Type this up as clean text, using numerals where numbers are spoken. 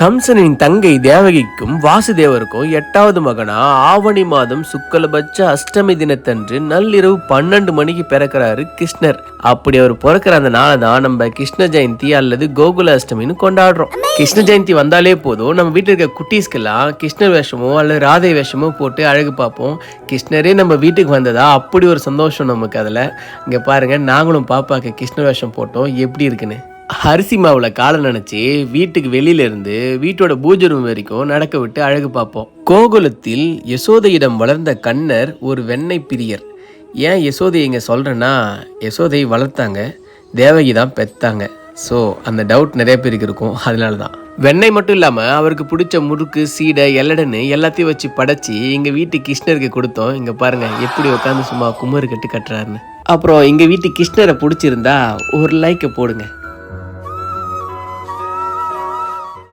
கம்சனின் தங்கை தேவகிக்கும் வாசுதேவருக்கும் 8வது மகனா ஆவணி மாதம் சுக்லபட்ச அஷ்டமி தினத்தன்று நள்ளிரவு 12 மணிக்கு பிறக்கிறாரு கிருஷ்ணர். அப்படி அவர் பிறக்கிற அந்த நாளை தான் நம்ம கிருஷ்ண ஜெயந்தி அல்லது கோகுல அஷ்டமின்னு கொண்டாடுறோம். கிருஷ்ண ஜெயந்தி வந்தாலே போதும் நம்ம வீட்டில் இருக்க குட்டீஸ்க்கெல்லாம் கிருஷ்ணர் வேஷமோ அல்லது ராதை வேஷமோ போட்டு அழகு பார்ப்போம். கிருஷ்ணரே நம்ம வீட்டுக்கு வந்ததா அப்படி ஒரு சந்தோஷம் நமக்கு. அதில் இங்கே பாருங்க, நாங்களும் பாப்பாக்கு கிருஷ்ண வேஷம் போட்டோம், எப்படி இருக்குன்னு. அரிசி மாவுல காலை நினைச்சு வீட்டுக்கு வெளியில இருந்து வீட்டோட பூஜை ரூம் வரைக்கும் நடக்க விட்டு அழகு பார்ப்போம். கோகுலத்தில் யசோதையிடம் வளர்ந்த கண்ணர் ஒரு வெண்ணெய் பிரியர். ஏன் யசோதை இங்க சொல்றேன்னா, யசோதை வளர்த்தாங்க, தேவகி தான் பெத்தாங்க. ஸோ அந்த டவுட் நிறைய பேருக்கு இருக்கும். அதனால தான் வெண்ணெய் மட்டும் இல்லாமல் அவருக்கு பிடிச்ச முறுக்கு, சீடை, எல்லடன்னு எல்லாத்தையும் வச்சு படைச்சி எங்கள் வீட்டு கிருஷ்ணருக்கு கொடுத்தோம். இங்கே பாருங்கள் எப்படி உட்காந்து சும்மா குமரு கட்டு கட்டுறாருன்னு. அப்புறம் எங்கள் வீட்டு கிருஷ்ணரை பிடிச்சிருந்தா ஒரு லைக்கை போடுங்க.